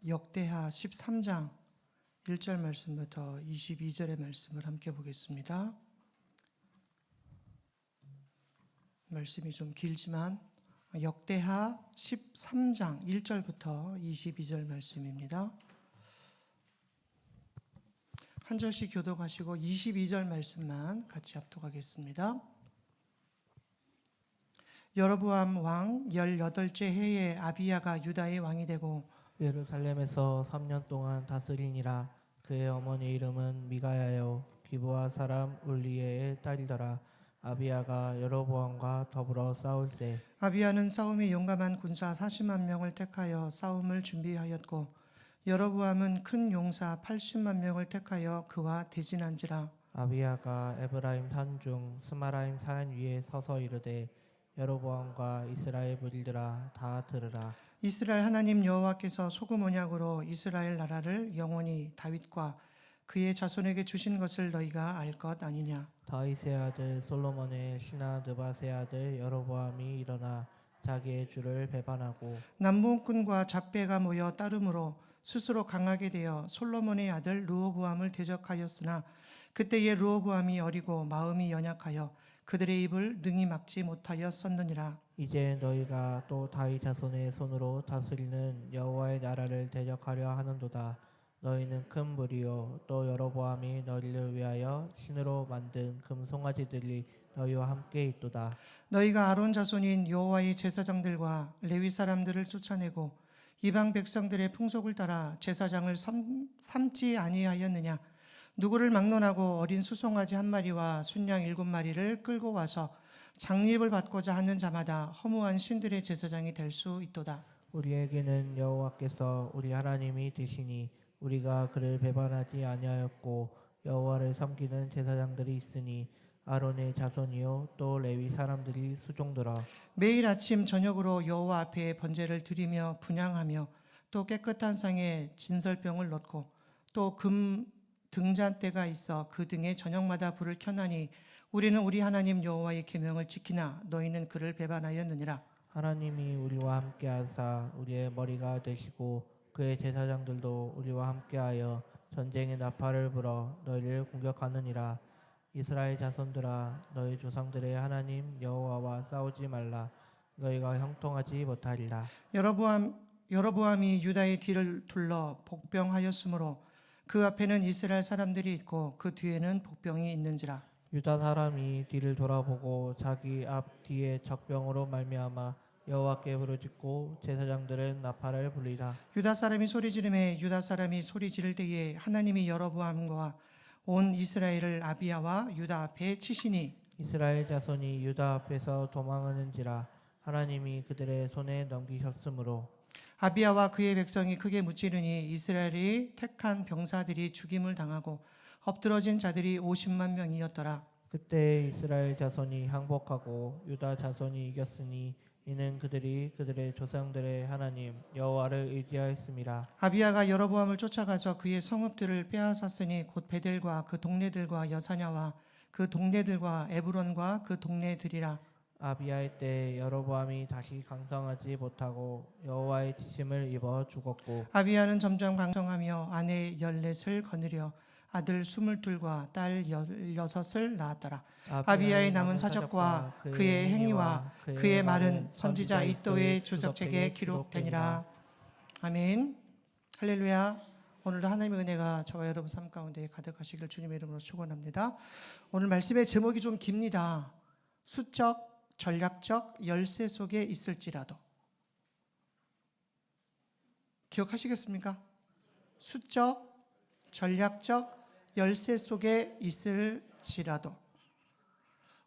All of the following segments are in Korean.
역대하 13장 1절 말씀부터 22절의 말씀을 함께 보겠습니다. 말씀이 좀 길지만 역대하 13장 1절부터 22절 말씀입니다. 한 절씩 교독하시고 22절 말씀만 같이 합독하겠습니다. 여로보암 왕 18째 해에 아비야가 유다의 왕이 되고 예루살렘에서 3년 동안 다스리니라. 그의 어머니 이름은 미가야요 기브아 사람 울리에의 딸이더라. 아비야가 여로보암과 더불어 싸울세. 아비야는 싸움에 용감한 군사 40만 명을 택하여 싸움을 준비하였고 여로보암은 큰 용사 80만 명을 택하여 그와 대진한지라. 아비야가 에브라임 산중 스마라임 산 위에 서서 이르되 여로보암과 이스라엘 무리들아 다 들으라. 이스라엘 하나님 여호와께서 소금 언약으로 이스라엘 나라를 영원히 다윗과 그의 자손에게 주신 것을 너희가 알 것 아니냐. 다윗의 아들 솔로몬의 신하 느밧의 아들 여로보암이 일어나 자기의 주를 배반하고 남봉꾼과 잡배가 모여 따름으로 스스로 강하게 되어 솔로몬의 아들 르호보암을 대적하였으나 그때에 르호보암이 어리고 마음이 연약하여 그들의 입을 능히 막지 못하였었느니라. 이제 너희가 또 다윗 자손의 손으로 다스리는 여호와의 나라를 대적하려 하는도다. 너희는 큰 무리요 또 여로보암이 너희를 위하여 신으로 만든 금송아지들이 너희와 함께 있도다. 너희가 아론 자손인 여호와의 제사장들과 레위 사람들을 쫓아내고 이방 백성들의 풍속을 따라 제사장을 삼지 아니하였느냐. 누구를 막론하고 어린 수송아지 한 마리와 순양 7마리를 끌고 와서 장립을 받고자 하는 자마다 허무한 신들의 제사장이 될 수 있도다. 우리에게는 여호와께서 우리 하나님이 되시니 우리가 그를 배반하지 아니하였고 여호와를 섬기는 제사장들이 있으니 아론의 자손이요 또 레위 사람들이 수종들어 매일 아침 저녁으로 여호와 앞에 번제를 드리며 분향하며 또 깨끗한 상에 진설병을 넣고 또 금 등잔대가 있어 그 등에 저녁마다 불을 켜나니 우리는 우리 하나님 여호와의 계명을 지키나 너희는 그를 배반하였느니라. 하나님이 우리와 함께하사 우리의 머리가 되시고 그의 제사장들도 우리와 함께하여 전쟁의 나팔을 불어 너희를 공격하느니라. 이스라엘 자손들아 너희 조상들의 하나님 여호와와 싸우지 말라. 너희가 형통하지 못하리라. 여로보암이 유다의 뒤를 둘러 복병하였으므로 그 앞에는 이스라엘 사람들이 있고 그 뒤에는 복병이 있는지라. 유다 사람이 뒤를 돌아보고 자기 앞 뒤에 적병으로 말미암아 여호와께 부르짖고 제사장들은 나팔을 불리라. 유다 사람이 소리 지르매 유다 사람이 소리 지를 때에 하나님이 여로보암과 온 이스라엘을 아비야와 유다 앞에 치시니 이스라엘 자손이 유다 앞에서 도망하는지라. 하나님이 그들의 손에 넘기셨으므로 아비야와 그의 백성이 크게 무찌르니 이스라엘이 택한 병사들이 죽임을 당하고 엎드러진 자들이 50만 명이었더라. 그때 이스라엘 자손이 항복하고 유다 자손이 이겼으니 이는 그들이 그들의 조상들의 하나님 여호와를 의지하였음이라. 아비야가 여로보암을 쫓아가서 그의 성읍들을 빼앗았으니 곧 베델과 그 동네들과 여사냐와 그 동네들과 에브론과 그 동네들이라. 아비야의 때 여로보암이 다시 강성하지 못하고 여호와의 지심을 입어 죽었고 아비야는 점점 강성하며 아내 14을 거느려 아들 22과 딸 16을 낳았더라. 아비야의 남은 사적과 그의 행위와 그의 말은 선지자 이도의 주석책에 기록되니라. 아멘. 할렐루야. 오늘도 하나님의 은혜가 저와 여러분 삶 가운데 가득하시길 주님의 이름으로 축원합니다. 오늘 말씀의 제목이 좀 깁니다. 수적 전략적 열세 속에 있을지라도. 기억하시겠습니까? 수적 전략적 열세 속에 있을지라도.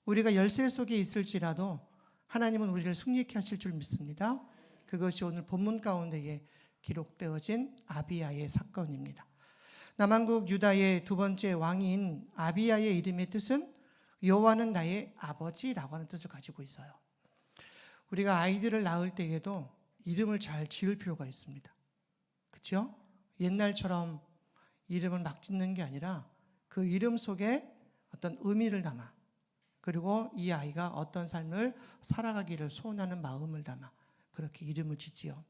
우리가 열세 속에 있을지라도 하나님은 우리를 승리케 하실 줄 믿습니다. 그것이 오늘 본문 가운데에 기록되어진 아비야의 사건입니다. 남한국 유다의 두 번째 왕인 아비야의 이름의 뜻은 여호와는 나의 아버지라고 하는 뜻을 가지고 있어요. 우리가 아이들을 낳을 때에도 이름을 잘 지을 필요가 있습니다. 그렇죠? 옛날처럼 이름을 막 짓는 게 아니라 그 이름 속에 어떤 의미를 담아 그리고 이 아이가 어떤 삶을 살아가기를 소원하는 마음을 담아 그렇게 이름을 짓지요.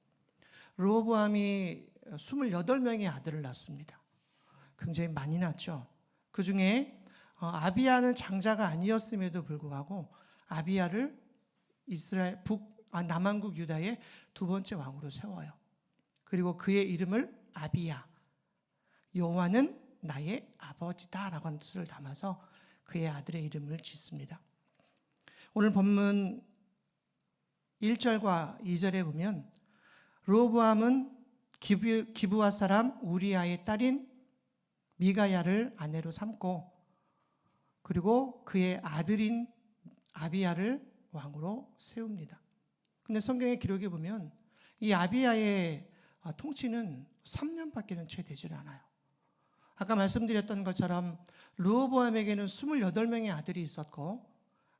르호보암이 28명의 아들을 낳습니다. 굉장히 많이 낳죠. 그 중에 아비야는 장자가 아니었음에도 불구하고 아비야를 이스라엘 남한국 유다의 두 번째 왕으로 세워요. 그리고 그의 이름을 아비야, 여호와는 나의 아버지다라고 하는 뜻을 담아서 그의 아들의 이름을 짓습니다. 오늘 본문 1절과 2절에 보면 르호보암은 기브아 사람 우리아의 딸인 미가야를 아내로 삼고 그리고 그의 아들인 아비야를 왕으로 세웁니다. 근데 성경의 기록에 보면 이 아비야의 통치는 3년밖에는 채 되질 않아요. 아까 말씀드렸던 것처럼 르호보암에게는 28명의 아들이 있었고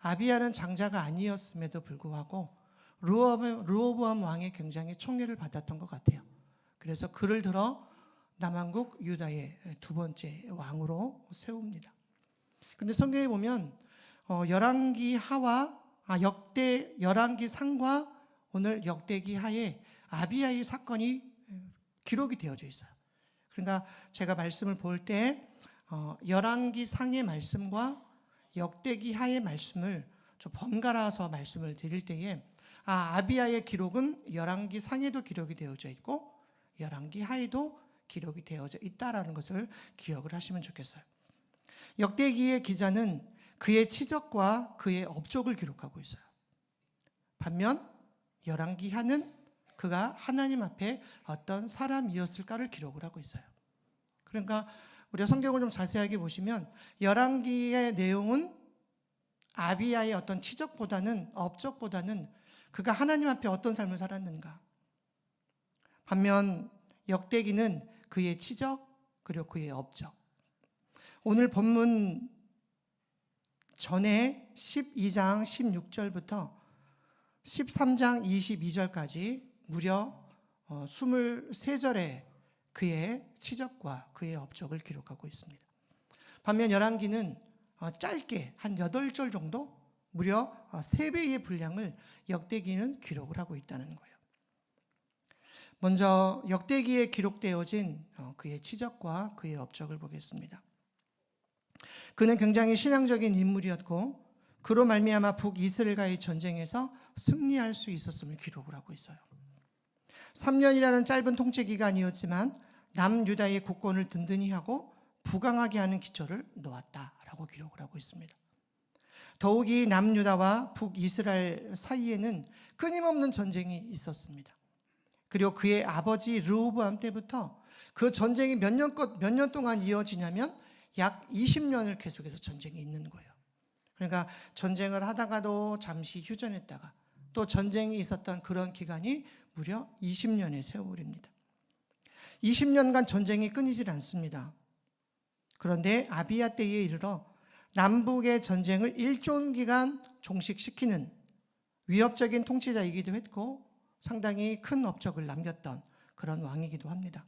아비야는 장자가 아니었음에도 불구하고 르호보암 왕의 굉장히 총애를 받았던 것 같아요. 그래서 그를 들어 남한국 유다의 두 번째 왕으로 세웁니다. 근데 성경에 보면 열왕기 상과 오늘 역대기 하에 아비야의 사건이 기록이 되어져 있어요. 그러니까 제가 말씀을 볼 때 열왕기 상의 말씀과 역대기 하의 말씀을 좀 번갈아서 말씀을 드릴 때에 아비야의 기록은 열왕기 상에도 기록이 되어져 있고 열왕기 하에도 기록이 되어져 있다라는 것을 기억을 하시면 좋겠어요. 역대기의 기자는 그의 치적과 그의 업적을 기록하고 있어요. 반면 열왕기 하는 그가 하나님 앞에 어떤 사람이었을까를 기록을 하고 있어요. 그러니까 우리가 성경을 좀 자세하게 보시면 열왕기의 내용은 아비야의 어떤 치적보다는 업적보다는 그가 하나님 앞에 어떤 삶을 살았는가. 반면 역대기는 그의 치적 그리고 그의 업적. 오늘 본문 전에 12장 16절부터 13장 22절까지 무려 23절의 그의 치적과 그의 업적을 기록하고 있습니다. 반면 열왕기는 짧게 한 8절 정도 무려 3배의 분량을 역대기는 기록을 하고 있다는 거예요. 먼저 역대기에 기록되어진 그의 치적과 그의 업적을 보겠습니다. 그는 굉장히 신앙적인 인물이었고 그로 말미암아 북이스라엘과의 전쟁에서 승리할 수 있었음을 기록을 하고 있어요. 3년이라는 짧은 통치 기간이었지만 남유다의 국권을 든든히 하고 부강하게 하는 기초를 놓았다라고 기록을 하고 있습니다. 더욱이 남유다와 북이스라엘 사이에는 끊임없는 전쟁이 있었습니다. 그리고 그의 아버지 르호보암 때부터 그 전쟁이 몇 년 동안 이어지냐면 약 20년을 계속해서 전쟁이 있는 거예요. 그러니까 전쟁을 하다가도 잠시 휴전했다가 또 전쟁이 있었던 그런 기간이 무려 20년의 세월입니다. 20년간 전쟁이 끊이질 않습니다. 그런데 아비야 때에 이르러 남북의 전쟁을 일종 기간 종식시키는 위협적인 통치자이기도 했고 상당히 큰 업적을 남겼던 그런 왕이기도 합니다.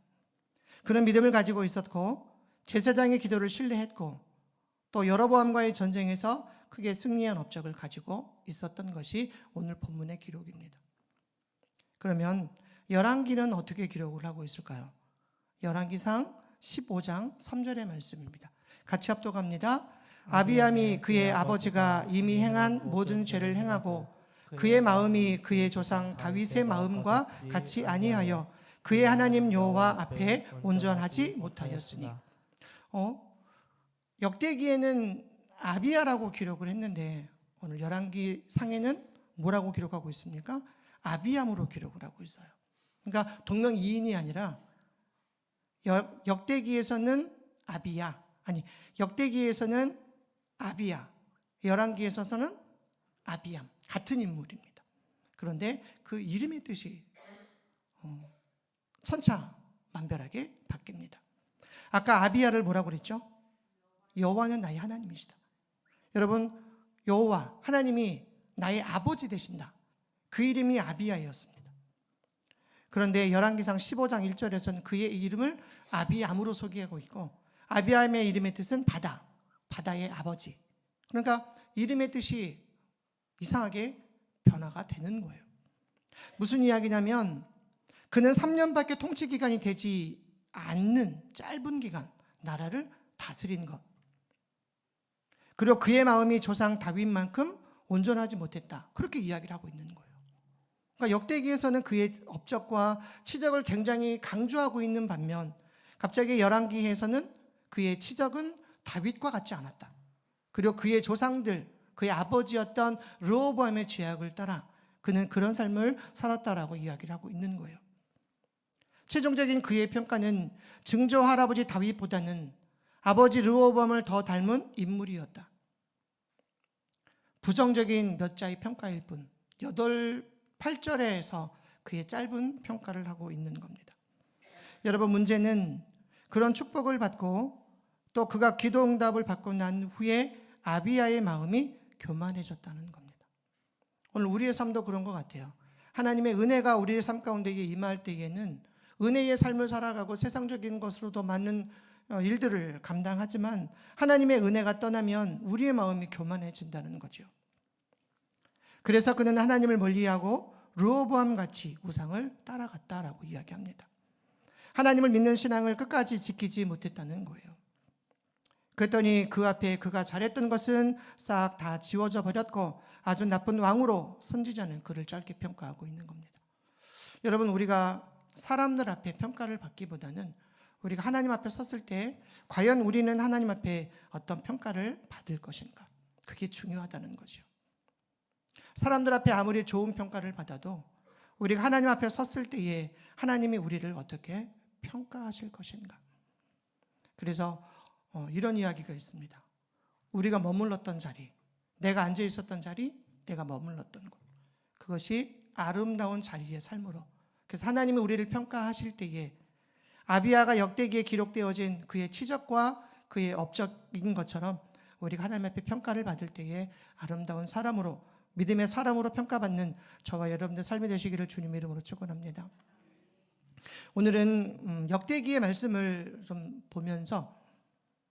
그런 믿음을 가지고 있었고 제사장의 기도를 신뢰했고 또 여로보암과의 전쟁에서 크게 승리한 업적을 가지고 있었던 것이 오늘 본문의 기록입니다. 그러면 열왕기는 어떻게 기록을 하고 있을까요? 열왕기상 15장 3절의 말씀입니다. 같이 합독합니다. 아비암이 그의 아버지가 이미 행한 모든 죄를 행하고 그의 마음이 그의 조상 다윗의 마음과 같이 아니하여 그의 하나님 여호와 앞에 온전하지 못하였으니. 역대기에는 아비야라고 기록을 했는데 오늘 열왕기 상에는 뭐라고 기록하고 있습니까? 아비암으로 기록을 하고 있어요. 그러니까 동명이인이 아니라 역대기에서는 역대기에서는 아비야, 열왕기에서는 아비암, 같은 인물입니다. 그런데 그 이름의 뜻이 천차만별하게 바뀝니다. 아까 아비야를 뭐라고 그랬죠? 여호와는 나의 하나님이시다. 여러분, 여호와 하나님이 나의 아버지 되신다. 그 이름이 아비야였습니다. 그런데 열왕기상 15장 1절에서는 그의 이름을 아비암으로 소개하고 있고 아비암의 이름의 뜻은 바다의 아버지. 그러니까 이름의 뜻이 이상하게 변화가 되는 거예요. 무슨 이야기냐면 그는 3년밖에 통치 기간이 되지 않는 짧은 기간 나라를 다스린 것. 그리고 그의 마음이 조상 다윗만큼 온전하지 못했다. 그렇게 이야기를 하고 있는 거예요. 그러니까 역대기에서는 그의 업적과 치적을 굉장히 강조하고 있는 반면 갑자기 열왕기에서는 그의 치적은 다윗과 같지 않았다. 그리고 그의 조상들, 그의 아버지였던 르호보암의 죄악을 따라 그는 그런 삶을 살았다라고 이야기를 하고 있는 거예요. 최종적인 그의 평가는 증조 할아버지 다윗보다는 아버지 르호보암을 더 닮은 인물이었다. 부정적인 몇 자의 평가일 뿐 8절에서 그의 짧은 평가를 하고 있는 겁니다. 여러분, 문제는 그런 축복을 받고 또 그가 기도 응답을 받고 난 후에 아비야의 마음이 교만해졌다는 겁니다. 오늘 우리의 삶도 그런 것 같아요. 하나님의 은혜가 우리의 삶 가운데 임할 때에는 은혜의 삶을 살아가고 세상적인 것으로도 많은 일들을 감당하지만 하나님의 은혜가 떠나면 우리의 마음이 교만해진다는 거죠. 그래서 그는 하나님을 멀리하고 르호보암같이 우상을 따라갔다라고 이야기합니다. 하나님을 믿는 신앙을 끝까지 지키지 못했다는 거예요. 그랬더니 그 앞에 그가 잘했던 것은 싹 다 지워져 버렸고 아주 나쁜 왕으로 선지자는 그를 짧게 평가하고 있는 겁니다. 여러분, 우리가 사람들 앞에 평가를 받기보다는 우리가 하나님 앞에 섰을 때 과연 우리는 하나님 앞에 어떤 평가를 받을 것인가? 그게 중요하다는 거죠. 사람들 앞에 아무리 좋은 평가를 받아도 우리가 하나님 앞에 섰을 때에 하나님이 우리를 어떻게 평가하실 것인가? 그래서 이런 이야기가 있습니다. 우리가 머물렀던 자리, 내가 앉아 있었던 자리, 내가 머물렀던 곳, 그것이 아름다운 자리의 삶으로, 그래서 하나님이 우리를 평가하실 때에 아비야가 역대기에 기록되어진 그의 치적과 그의 업적인 것처럼 우리가 하나님 앞에 평가를 받을 때에 아름다운 사람으로, 믿음의 사람으로 평가받는 저와 여러분들 삶이 되시기를 주님 이름으로 축원합니다. 오늘은 역대기의 말씀을 좀 보면서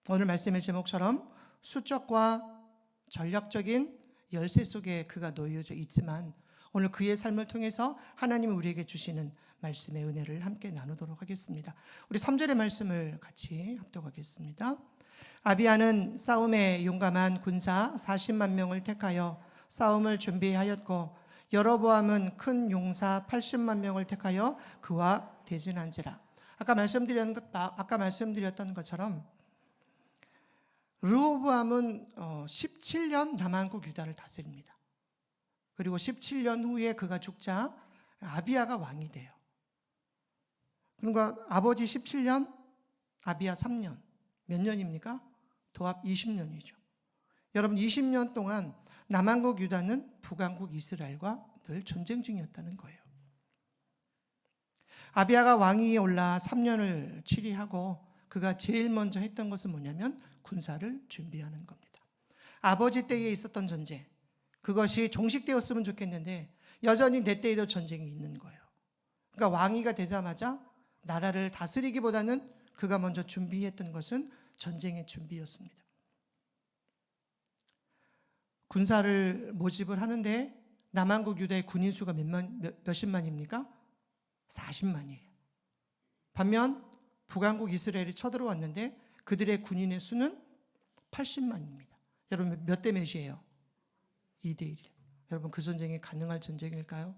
오늘 말씀의 제목처럼 수적과 전략적인 열쇠 속에 그가 놓여져 있지만 오늘 그의 삶을 통해서 하나님이 우리에게 주시는 말씀의 은혜를 함께 나누도록 하겠습니다. 우리 3절의 말씀을 같이 합독하겠습니다. 아비야는 싸움에 용감한 군사 40만 명을 택하여 싸움을 준비하였고 여로보암은 큰 용사 80만 명을 택하여 그와 대진한지라. 아까 말씀드렸던 것처럼 르호보암은 17년 남한국 유다를 다스립니다. 그리고 17년 후에 그가 죽자 아비야가 왕이 돼요. 그러니까 아버지 17년, 아비야 3년. 몇 년입니까? 도합 20년이죠. 여러분, 20년 동안 남한국 유다는 북한국 이스라엘과 늘 전쟁 중이었다는 거예요. 아비야가 왕위에 올라 3년을 치리하고 그가 제일 먼저 했던 것은 뭐냐면 군사를 준비하는 겁니다. 아버지 때에 있었던 전쟁, 그것이 종식되었으면 좋겠는데 여전히 내 때에도 전쟁이 있는 거예요. 그러니까 왕위가 되자마자 나라를 다스리기보다는 그가 먼저 준비했던 것은 전쟁의 준비였습니다. 군사를 모집을 하는데 남한국 유다의 군인 수가 몇십만입니까? 40만이에요. 반면 북한국 이스라엘이 쳐들어왔는데 그들의 군인의 수는 80만입니다. 여러분, 몇 대 몇이에요? 2대 1이에요. 여러분, 그 전쟁이 가능할 전쟁일까요?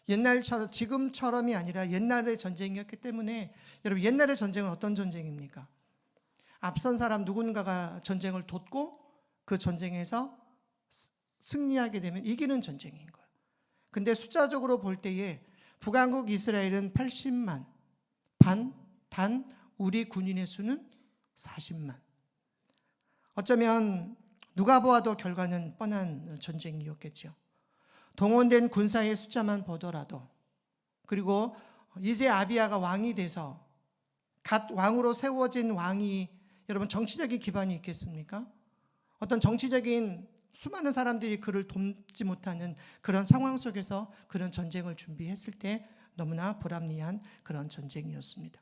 옛날처럼, 지금처럼이 아니라 옛날의 전쟁이었기 때문에 여러분, 옛날의 전쟁은 어떤 전쟁입니까? 앞선 사람 누군가가 전쟁을 돕고 그 전쟁에서 승리하게 되면 이기는 전쟁인 거예요. 근데 숫자적으로 볼 때에 북한국 이스라엘은 80만, 단 우리 군인의 수는 40만. 어쩌면 누가 보아도 결과는 뻔한 전쟁이었겠죠. 동원된 군사의 숫자만 보더라도, 그리고 이제 아비야가 왕이 돼서 갓 왕으로 세워진 왕이 여러분 정치적인 기반이 있겠습니까? 어떤 정치적인 수많은 사람들이 그를 돕지 못하는 그런 상황 속에서 그런 전쟁을 준비했을 때 너무나 불합리한 그런 전쟁이었습니다.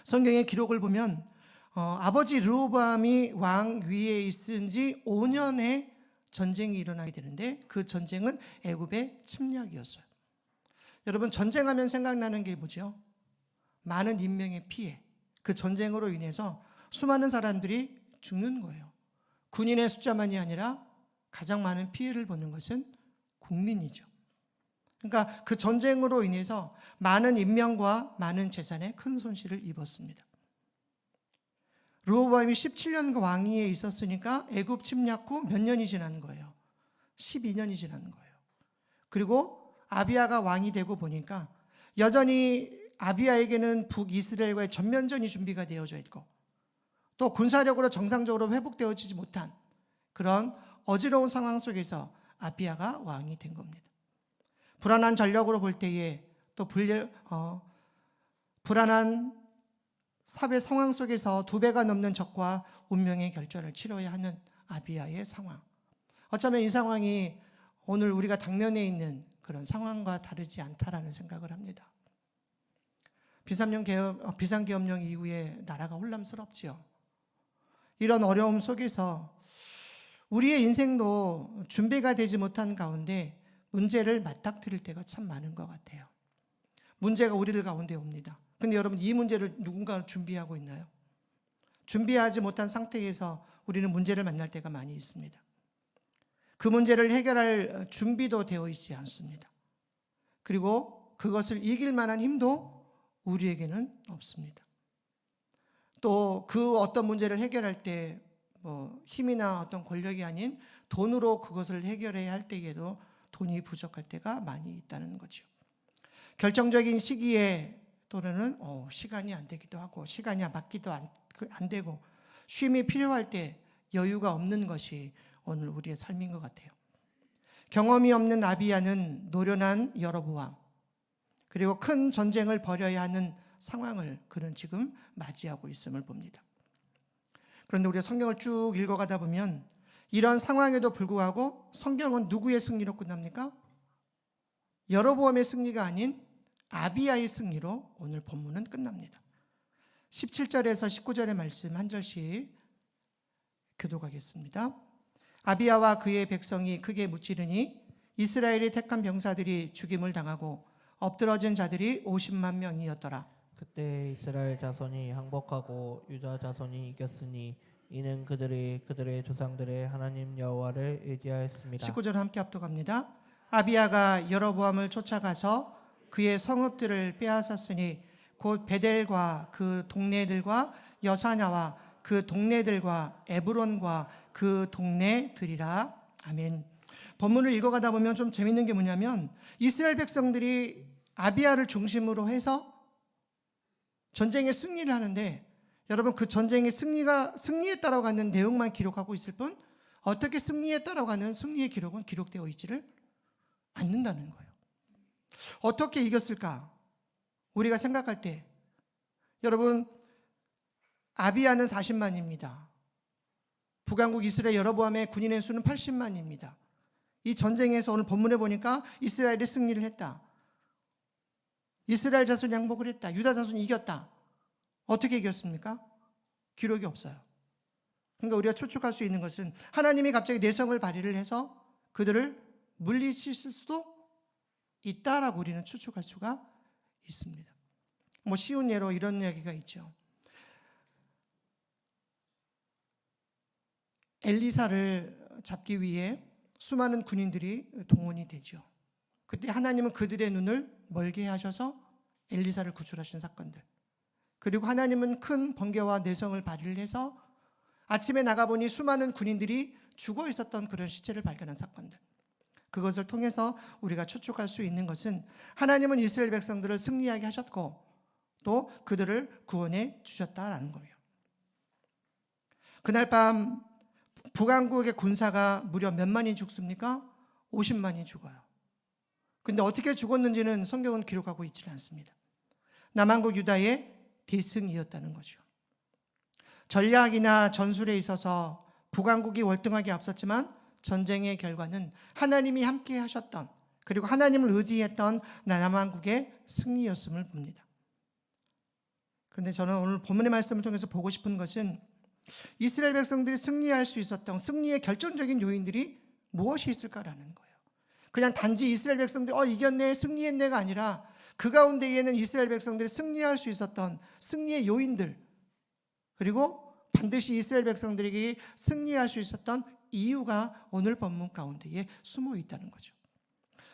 성경의 기록을 보면 아버지 르호보암이 왕 위에 있은 지 5년의 전쟁이 일어나게 되는데 그 전쟁은 애굽의 침략이었어요. 여러분, 전쟁하면 생각나는 게 뭐죠? 많은 인명의 피해. 그 전쟁으로 인해서 수많은 사람들이 죽는 거예요. 군인의 숫자만이 아니라 가장 많은 피해를 보는 것은 국민이죠. 그러니까 그 전쟁으로 인해서 많은 인명과 많은 재산에 큰 손실을 입었습니다. 르호보암이 17년 왕위에 있었으니까 애굽 침략 후 몇 년이 지난 거예요? 12년이 지난 거예요. 그리고 아비야가 왕이 되고 보니까 여전히 아비야에게는 북이스라엘과의 전면전이 준비가 되어져 있고 또 군사력으로 정상적으로 회복되어지지 못한 그런 어지러운 상황 속에서 아비야가 왕이 된 겁니다. 불안한 전력으로 볼 때에 또 불안한 사회 상황 속에서 2배가 넘는 적과 운명의 결전을 치러야 하는 아비야의 상황. 어쩌면 이 상황이 오늘 우리가 당면에 있는 그런 상황과 다르지 않다라는 생각을 합니다. 비상계엄령 이후에 나라가 혼란스럽지요. 이런 어려움 속에서 우리의 인생도 준비가 되지 못한 가운데 문제를 맞닥뜨릴 때가 참 많은 것 같아요. 문제가 우리들 가운데 옵니다. 근데 여러분, 이 문제를 누군가 준비하고 있나요? 준비하지 못한 상태에서 우리는 문제를 만날 때가 많이 있습니다. 그 문제를 해결할 준비도 되어 있지 않습니다. 그리고 그것을 이길 만한 힘도 우리에게는 없습니다. 또 그 어떤 문제를 해결할 때 힘이나 어떤 권력이 아닌 돈으로 그것을 해결해야 할 때에도 돈이 부족할 때가 많이 있다는 거죠. 결정적인 시기에 또는 시간이 안 되기도 하고 시간이 맞기도 안 되고 쉼이 필요할 때 여유가 없는 것이 오늘 우리의 삶인 것 같아요. 경험이 없는 아비야는 노련한 여로보암 그리고 큰 전쟁을 벌여야 하는 상황을 그는 지금 맞이하고 있음을 봅니다. 그런데 우리가 성경을 쭉 읽어가다 보면 이런 상황에도 불구하고 성경은 누구의 승리로 끝납니까? 여로보암의 승리가 아닌 아비야의 승리로 오늘 본문은 끝납니다. 17절에서 19절의 말씀 한 절씩 교독하겠습니다. 아비야와 그의 백성이 크게 무찌르니 이스라엘이 택한 병사들이 죽임을 당하고 엎드러진 자들이 50만 명이었더라. 그때 이스라엘 자손이 항복하고 유다 자손이 이겼으니 이는 그들의 조상들의 하나님 여호와를 의지하였습니다. 19절 함께 합독합니다. 아비야가 여로보암을 쫓아가서 그의 성읍들을 빼앗았으니 곧 베델과 그 동네들과 여사냐와 그 동네들과 에브론과 그 동네들이라. 아멘. 본문을 읽어가다 보면 좀 재밌는 게 뭐냐면 이스라엘 백성들이 아비야를 중심으로 해서 전쟁에 승리를 하는데 여러분, 그 전쟁의 승리했다라고 하는 내용만 기록하고 있을 뿐 어떻게 승리했다라고 하는 승리의 기록은 기록되어 있지를 않는다는 거예요. 어떻게 이겼을까? 우리가 생각할 때 여러분, 아비야는 40만입니다. 북왕국 이스라엘 여로보암의 군인의 수는 80만입니다. 이 전쟁에서 오늘 본문에 보니까 이스라엘이 승리를 했다. 이스라엘 자손이 양복을 했다. 유다 자손이 이겼다. 어떻게 이겼습니까? 기록이 없어요. 그러니까 우리가 추측할 수 있는 것은 하나님이 갑자기 내성을 발휘를 해서 그들을 물리치실 수도 있다라고 우리는 추측할 수가 있습니다. 쉬운 예로 이런 이야기가 있죠. 엘리사를 잡기 위해 수많은 군인들이 동원이 되죠. 그때 하나님은 그들의 눈을 멀게 하셔서 엘리사를 구출하신 사건들, 그리고 하나님은 큰 번개와 내성을 발휘를 해서 아침에 나가보니 수많은 군인들이 죽어 있었던 그런 시체를 발견한 사건들, 그것을 통해서 우리가 추측할 수 있는 것은 하나님은 이스라엘 백성들을 승리하게 하셨고 또 그들을 구원해 주셨다라는 거예요. 그날 밤 북왕국의 군사가 무려 몇 만이 죽습니까? 50만이 죽어요. 근데 어떻게 죽었는지는 성경은 기록하고 있지 않습니다. 남왕국 유다의 대승이었다는 거죠. 전략이나 전술에 있어서 북왕국이 월등하게 앞섰지만 전쟁의 결과는 하나님이 함께 하셨던, 그리고 하나님을 의지했던 남왕국의 승리였음을 봅니다. 그런데 저는 오늘 본문의 말씀을 통해서 보고 싶은 것은 이스라엘 백성들이 승리할 수 있었던 승리의 결정적인 요인들이 무엇이 있을까라는 거예요. 그냥 단지 이스라엘 백성들이 이겼네, 승리했네가 아니라 그 가운데에는 이스라엘 백성들이 승리할 수 있었던 승리의 요인들, 그리고 반드시 이스라엘 백성들에게 승리할 수 있었던 이유가 오늘 본문 가운데에 숨어 있다는 거죠.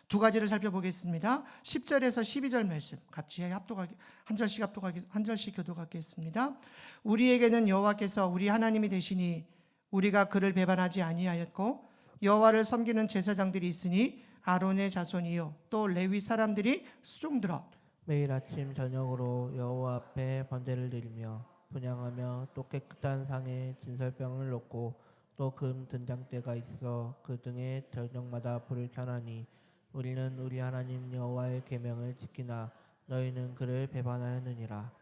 두 가지를 살펴보겠습니다. 10절에서 12절 말씀 같이 한 절씩 교독하겠습니다. 우리에게는 여호와께서 우리 하나님이 되시니 우리가 그를 배반하지 아니하였고 여호와를 섬기는 제사장들이 있으니 아론의 자손이요 또 레위 사람들이 수종들어 매일 아침 저녁으로 여호와 앞에 번제를 드리며 분향하며 또 깨끗한 상에 진설병을 놓고 또 금 등잔대가 있어 그 등에 저녁마다 불을 켜나니 우리는 우리 하나님 여호와의 계명을 지키나 너희는 그를 배반하였느니라.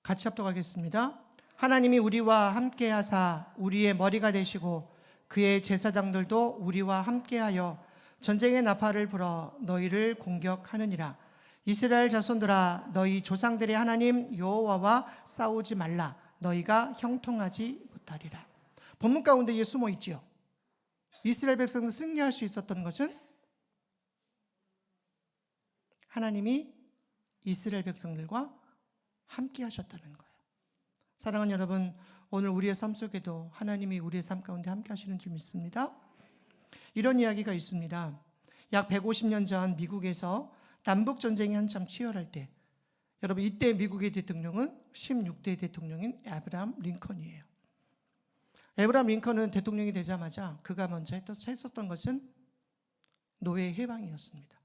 같이 합독하겠습니다. 하나님이 우리와 함께하사 우리의 머리가 되시고 그의 제사장들도 우리와 함께하여 전쟁의 나팔을 불어 너희를 공격하느니라. 이스라엘 자손들아 너희 조상들의 하나님 여호와와 싸우지 말라. 너희가 형통하지 못하리라. 본문 가운데 이에 숨어 있지요. 이스라엘 백성들 승리할 수 있었던 것은 하나님이 이스라엘 백성들과 함께 하셨다는 거예요. 사랑하는 여러분, 오늘 우리의 삶 속에도 하나님이 우리의 삶 가운데 함께 하시는 줄 믿습니다. 이런 이야기가 있습니다. 약 150년 전 미국에서 남북 전쟁이 한참 치열할 때, 여러분 이때 미국의 대통령은 16대 대통령인 에브라함 링컨이에요. 에브라함 링컨은 대통령이 되자마자 그가 먼저 했었던 것은 노예 해방이었습니다.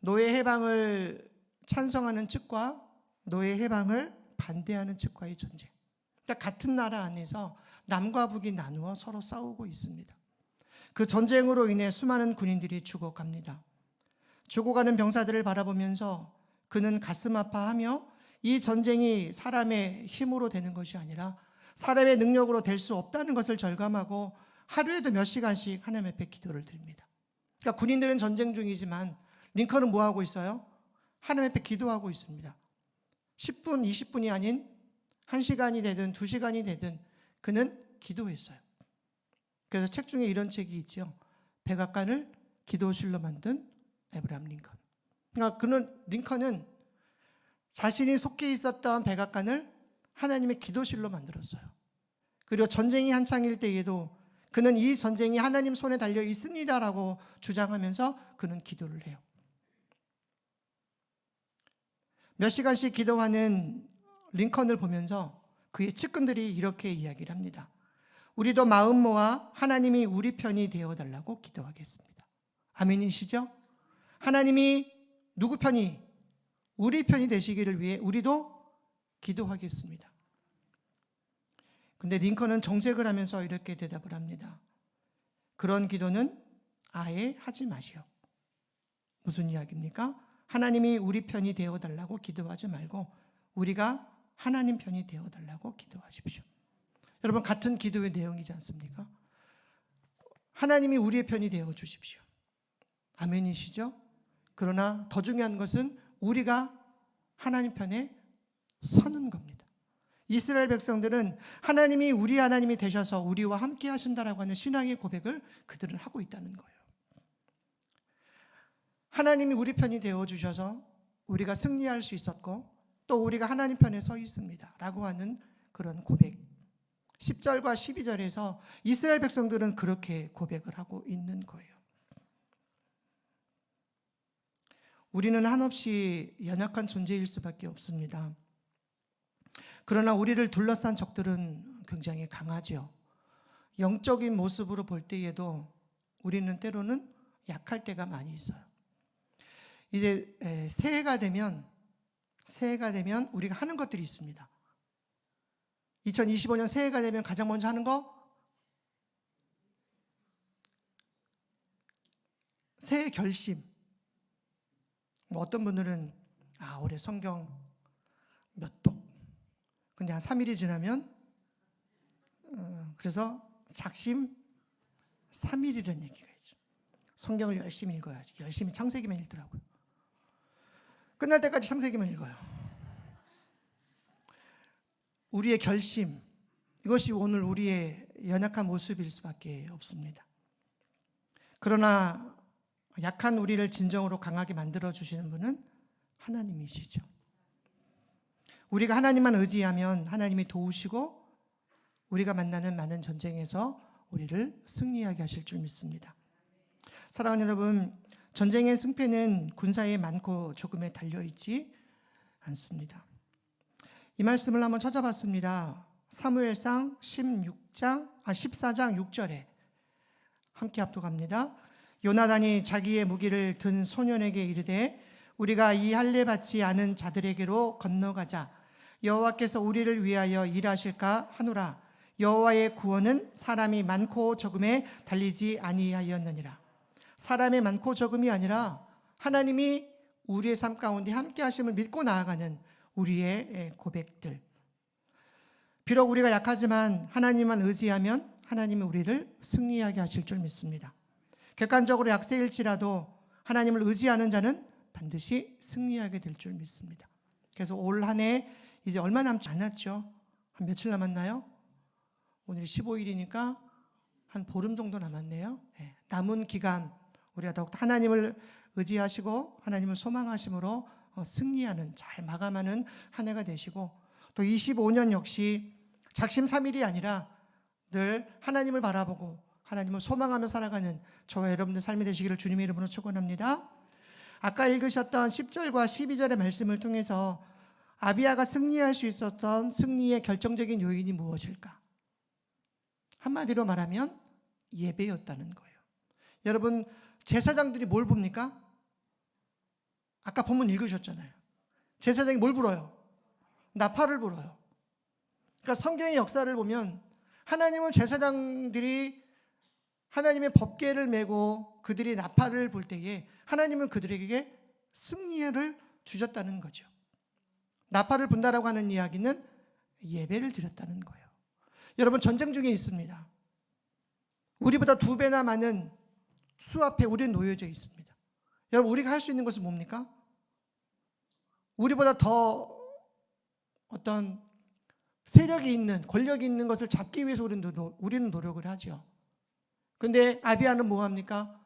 노예 해방을 찬성하는 측과 노예 해방을 반대하는 측과의 전쟁. 그러니까 같은 나라 안에서 남과 북이 나누어 서로 싸우고 있습니다. 그 전쟁으로 인해 수많은 군인들이 죽어갑니다. 죽어가는 병사들을 바라보면서 그는 가슴 아파하며 이 전쟁이 사람의 힘으로 되는 것이 아니라 사람의 능력으로 될 수 없다는 것을 절감하고 하루에도 몇 시간씩 하나님 앞에 기도를 드립니다. 그러니까 군인들은 전쟁 중이지만 링컨은 뭐 하고 있어요? 하나님 앞에 기도하고 있습니다. 10분, 20분이 아닌 1시간이 되든 2시간이 되든 그는 기도했어요. 그래서 책 중에 이런 책이 있죠. 백악관을 기도실로 만든 에브라함 링컨. 그러니까 링컨은 자신이 속해 있었던 백악관을 하나님의 기도실로 만들었어요. 그리고 전쟁이 한창일 때에도 그는 이 전쟁이 하나님 손에 달려 있습니다라고 주장하면서 그는 기도를 해요. 몇 시간씩 기도하는 링컨을 보면서 그의 측근들이 이렇게 이야기를 합니다. 우리도 마음 모아 하나님이 우리 편이 되어달라고 기도하겠습니다. 아멘이시죠? 하나님이 누구 편이? 우리 편이 되시기를 위해 우리도 기도하겠습니다. 근데 링컨은 정색을 하면서 이렇게 대답을 합니다. 그런 기도는 아예 하지 마시오. 무슨 이야기입니까? 하나님이 우리 편이 되어달라고 기도하지 말고 우리가 하나님 편이 되어달라고 기도하십시오. 여러분 같은 기도의 내용이지 않습니까? 하나님이 우리의 편이 되어주십시오. 아멘이시죠? 그러나 더 중요한 것은 우리가 하나님 편에 서는 겁니다. 이스라엘 백성들은 하나님이 우리 하나님이 되셔서 우리와 함께 하신다라고 하는 신앙의 고백을 그들은 하고 있다는 거예요. 하나님이 우리 편이 되어주셔서 우리가 승리할 수 있었고 또 우리가 하나님 편에 서 있습니다 라고 하는 그런 고백. 10절과 12절에서 이스라엘 백성들은 그렇게 고백을 하고 있는 거예요. 우리는 한없이 연약한 존재일 수밖에 없습니다. 그러나 우리를 둘러싼 적들은 굉장히 강하죠. 영적인 모습으로 볼 때에도 우리는 때로는 약할 때가 많이 있어요. 이제 새해가 되면 우리가 하는 것들이 있습니다. 2025년 새해가 되면 가장 먼저 하는 거 새해 결심. 어떤 분들은 올해 성경 몇 독. 근데 한 3일이 지나면 그래서 작심 3일이라는 얘기가 있죠. 성경을 열심히 읽어야지. 열심히 창세기만 읽더라고요. 끝날 때까지 창세기만 읽어요. 우리의 결심, 이것이 오늘 우리의 연약한 모습일 수밖에 없습니다. 그러나 약한 우리를 진정으로 강하게 만들어 주시는 분은 하나님이시죠. 우리가 하나님만 의지하면 하나님이 도우시고 우리가 만나는 많은 전쟁에서 우리를 승리하게 하실 줄 믿습니다. 사랑하는 여러분, 전쟁의 승패는 군사의 많고 적음에 달려있지 않습니다. 이 말씀을 한번 찾아봤습니다. 사무엘상 14장 6절에 함께 합독합니다. 요나단이 자기의 무기를 든 소년에게 이르되 우리가 이 할례 받지 않은 자들에게로 건너가자. 여호와께서 우리를 위하여 일하실까 하노라. 여호와의 구원은 사람이 많고 적음에 달리지 아니하였느니라. 사람의 많고 적음이 아니라 하나님이 우리의 삶 가운데 함께 하심을 믿고 나아가는 우리의 고백들. 비록 우리가 약하지만 하나님만 의지하면 하나님이 우리를 승리하게 하실 줄 믿습니다. 객관적으로 약세일지라도 하나님을 의지하는 자는 반드시 승리하게 될 줄 믿습니다. 그래서 올 한 해 이제 얼마 남지 않았죠. 한 며칠 남았나요? 오늘이 15일이니까 한 보름 정도 남았네요. 남은 기간 우리가 더욱더 하나님을 의지하시고 하나님을 소망하심으로 승리하는, 잘 마감하는 한 해가 되시고, 또 25년 역시 작심삼일이 아니라 늘 하나님을 바라보고 하나님을 소망하며 살아가는 저와 여러분들 삶이 되시기를 주님의 이름으로 축원합니다. 아까 읽으셨던 10절과 12절의 말씀을 통해서 아비야가 승리할 수 있었던 승리의 결정적인 요인이 무엇일까? 한마디로 말하면 예배였다는 거예요. 여러분, 제사장들이 뭘 봅니까? 아까 본문 읽으셨잖아요. 제사장이 뭘 불어요? 나팔을 불어요. 그러니까 성경의 역사를 보면 하나님은 제사장들이 하나님의 법궤를 메고 그들이 나팔을 불 때에 하나님은 그들에게 승리를 주셨다는 거죠. 나팔을 분다라고 하는 이야기는 예배를 드렸다는 거예요. 여러분, 전쟁 중에 있습니다. 우리보다 2배나 많은 수 앞에 우리는 놓여져 있습니다. 여러분, 우리가 할 수 있는 것은 뭡니까? 우리보다 더 어떤 세력이 있는, 권력이 있는 것을 잡기 위해서 우리는 노력을 하죠. 그런데 아비야는 뭐합니까?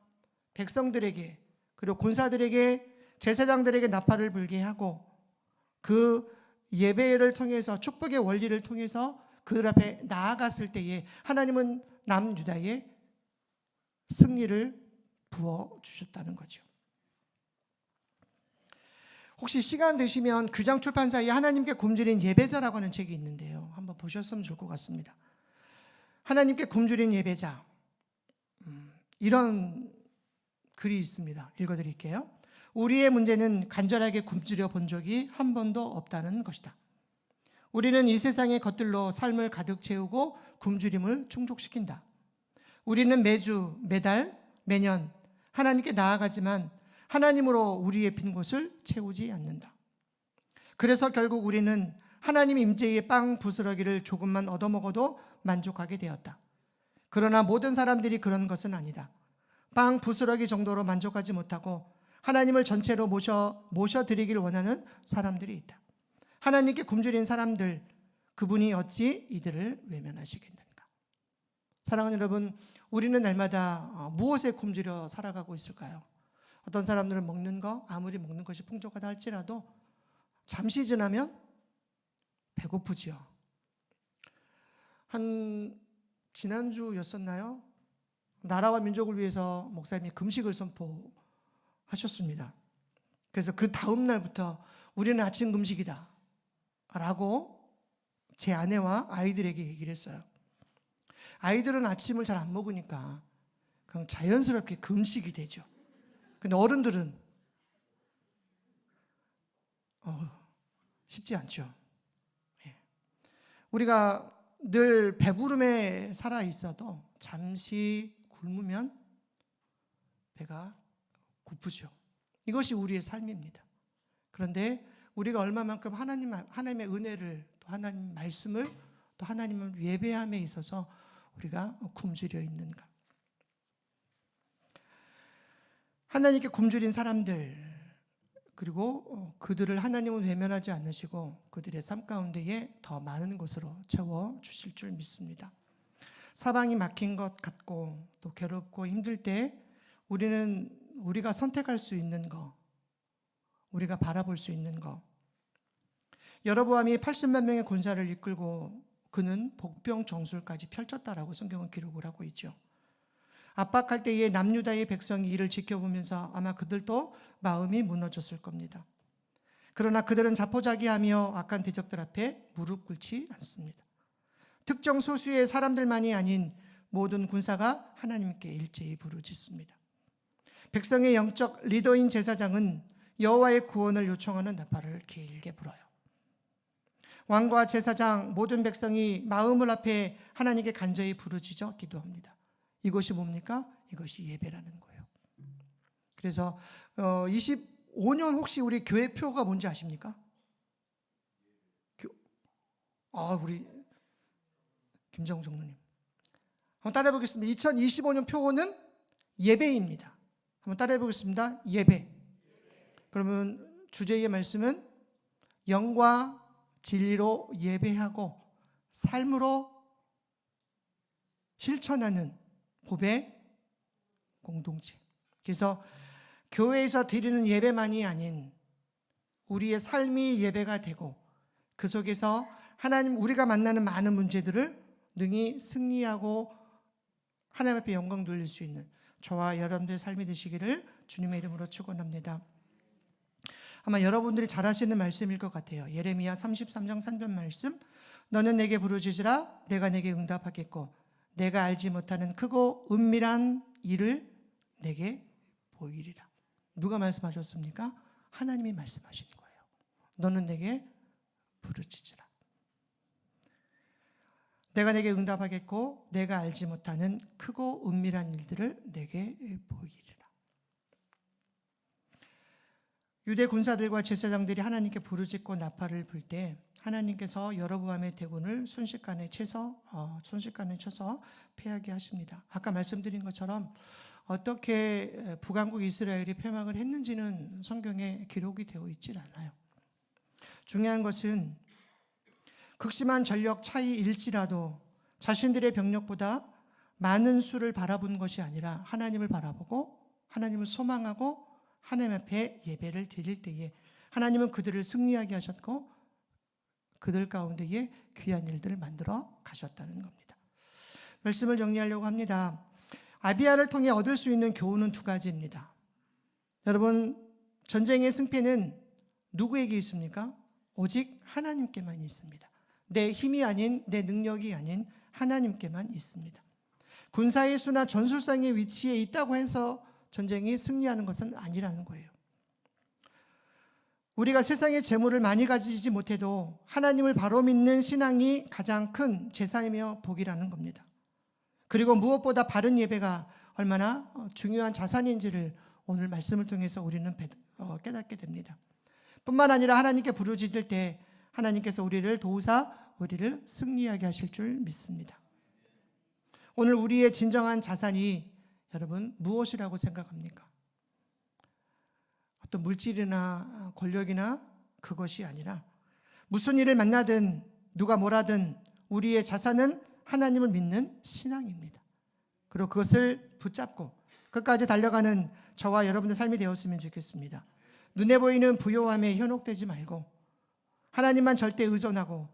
백성들에게, 그리고 군사들에게, 제사장들에게 나팔을 불게 하고 그 예배를 통해서, 축복의 원리를 통해서 그들 앞에 나아갔을 때에 하나님은 남유다에 승리를 부어주셨다는 거죠. 혹시 시간 되시면 규장 출판사에 하나님께 굶주린 예배자라고 하는 책이 있는데요, 한번 보셨으면 좋을 것 같습니다. 하나님께 굶주린 예배자, 이런 글이 있습니다. 읽어드릴게요. 우리의 문제는 간절하게 굶주려 본 적이 한 번도 없다는 것이다. 우리는 이 세상의 것들로 삶을 가득 채우고 굶주림을 충족시킨다. 우리는 매주, 매달, 매년 하나님께 나아가지만 하나님으로 우리의 빈 곳을 채우지 않는다. 그래서 결국 우리는 하나님 임재의 빵 부스러기를 조금만 얻어먹어도 만족하게 되었다. 그러나 모든 사람들이 그런 것은 아니다. 빵 부스러기 정도로 만족하지 못하고 하나님을 전체로 모셔드리기를 원하는 사람들이 있다. 하나님께 굶주린 사람들, 그분이 어찌 이들을 외면하시겠는가? 사랑하는 여러분, 우리는 날마다 무엇에 굶주려 살아가고 있을까요? 어떤 사람들은 먹는 거, 아무리 먹는 것이 풍족하다 할지라도 잠시 지나면 배고프지요. 한 지난주였었나요? 나라와 민족을 위해서 목사님이 금식을 선포하셨습니다. 그래서 그 다음 날부터 우리는 아침 금식이다 라고 제 아내와 아이들에게 얘기를 했어요. 아이들은 아침을 잘 안 먹으니까 그냥 자연스럽게 금식이 되죠. 근데 어른들은 쉽지 않죠. 우리가 늘 배부름에 살아 있어도 잠시 굶으면 배가 고프죠. 이것이 우리의 삶입니다. 그런데 우리가 얼마만큼 하나님의 은혜를, 또 하나님 말씀을, 또 하나님을 예배함에 있어서 우리가 굶주려 있는가? 하나님께 굶주린 사람들, 그리고 그들을 하나님은 외면하지 않으시고 그들의 삶 가운데에 더 많은 것으로 채워주실 줄 믿습니다. 사방이 막힌 것 같고 또 괴롭고 힘들 때 우리는 우리가 선택할 수 있는 거, 우리가 바라볼 수 있는 거. 여로보암이 80만 명의 군사를 이끌고 그는 복병 정술까지 펼쳤다라고 성경은 기록을 하고 있죠. 압박할 때에 남유다의 백성이 이를 지켜보면서 아마 그들도 마음이 무너졌을 겁니다. 그러나 그들은 자포자기하며 악한 대적들 앞에 무릎 꿇지 않습니다. 특정 소수의 사람들만이 아닌 모든 군사가 하나님께 일제히 부르짖습니다. 백성의 영적 리더인 제사장은 여호와의 구원을 요청하는 나팔을 길게 불어요. 왕과 제사장 모든 백성이 마음을 앞에 하나님께 간절히 부르짖어 기도합니다. 이것이 뭡니까? 이것이 예배라는 거예요. 그래서 25년 혹시 우리 교회표가 뭔지 아십니까? 우리 김정우 장로님 한번 따라해 보겠습니다. 2025년 표어는 예배입니다. 한번 따라해 보겠습니다. 예배. 그러면 주제의 말씀은 영과 진리로 예배하고 삶으로 실천하는 고백 공동체. 그래서 교회에서 드리는 예배만이 아닌 우리의 삶이 예배가 되고 그 속에서 하나님 우리가 만나는 많은 문제들을 능히 승리하고 하나님 앞에 영광 돌릴 수 있는 저와 여러분들의 삶이 되시기를 주님의 이름으로 축원합니다. 아마 여러분들이 잘 아시는 말씀일 것 같아요. 예레미야 33장 3절 말씀. 너는 내게 부르짖으라 내가 내게 응답하겠고 내가 알지 못하는 크고 은밀한 일을 내게 보이리라. 누가 말씀하셨습니까? 하나님이 말씀하신 거예요. 너는 내게 부르짖으라. 내가 내게 응답하겠고 내가 알지 못하는 크고 은밀한 일들을 내게 보이리라. 유대 군사들과 제사장들이 하나님께 부르짖고 나팔을 불 때 하나님께서 여로보암의 대군을 순식간에 쳐서 패하게 하십니다. 아까 말씀드린 것처럼 어떻게 북왕국 이스라엘이 패망을 했는지는 성경에 기록이 되어 있질 않아요. 중요한 것은 극심한 전력 차이일지라도 자신들의 병력보다 많은 수를 바라본 것이 아니라 하나님을 바라보고 하나님을 소망하고 하나님 앞에 예배를 드릴 때에 하나님은 그들을 승리하게 하셨고 그들 가운데에 귀한 일들을 만들어 가셨다는 겁니다. 말씀을 정리하려고 합니다. 아비야를 통해 얻을 수 있는 교훈은 두 가지입니다. 여러분, 전쟁의 승패는 누구에게 있습니까? 오직 하나님께만 있습니다. 내 힘이 아닌, 내 능력이 아닌 하나님께만 있습니다. 군사의 수나 전술상의 위치에 있다고 해서 전쟁이 승리하는 것은 아니라는 거예요. 우리가 세상의 재물을 많이 가지지 못해도 하나님을 바로 믿는 신앙이 가장 큰 재산이며 복이라는 겁니다. 그리고 무엇보다 바른 예배가 얼마나 중요한 자산인지를 오늘 말씀을 통해서 우리는 깨닫게 됩니다. 뿐만 아니라 하나님께 부르짖을 때 하나님께서 우리를 도우사 우리를 승리하게 하실 줄 믿습니다. 오늘 우리의 진정한 자산이 여러분 무엇이라고 생각합니까? 어떤 물질이나 권력이나 그것이 아니라 무슨 일을 만나든 누가 뭐라든 우리의 자산은 하나님을 믿는 신앙입니다. 그리고 그것을 붙잡고 끝까지 달려가는 저와 여러분의 삶이 되었으면 좋겠습니다. 눈에 보이는 부요함에 현혹되지 말고 하나님만 절대 의존하고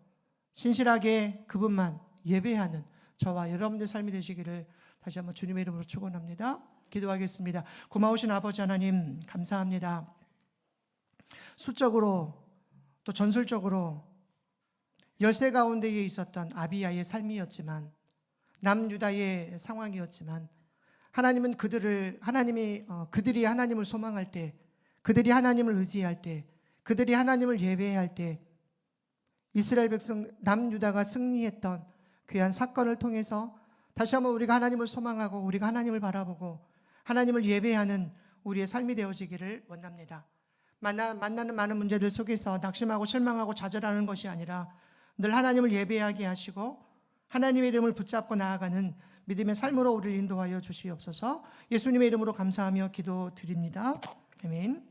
신실하게 그분만 예배하는 저와 여러분의 삶이 되시기를 다시 한번 주님의 이름으로 축원합니다. 기도하겠습니다. 고마우신 아버지 하나님 감사합니다. 수적으로 또 전술적으로 열세 가운데에 있었던 아비야의 삶이었지만 남유다의 상황이었지만 하나님은 그들이 하나님을 소망할 때, 그들이 하나님을 의지할 때, 그들이 하나님을 예배할 때 이스라엘 백성 남유다가 승리했던 귀한 사건을 통해서 다시 한번 우리가 하나님을 소망하고 우리가 하나님을 바라보고 하나님을 예배하는 우리의 삶이 되어지기를 원합니다. 만나는 많은 문제들 속에서 낙심하고 실망하고 좌절하는 것이 아니라 늘 하나님을 예배하게 하시고 하나님의 이름을 붙잡고 나아가는 믿음의 삶으로 우리를 인도하여 주시옵소서. 예수님의 이름으로 감사하며 기도드립니다. 아멘.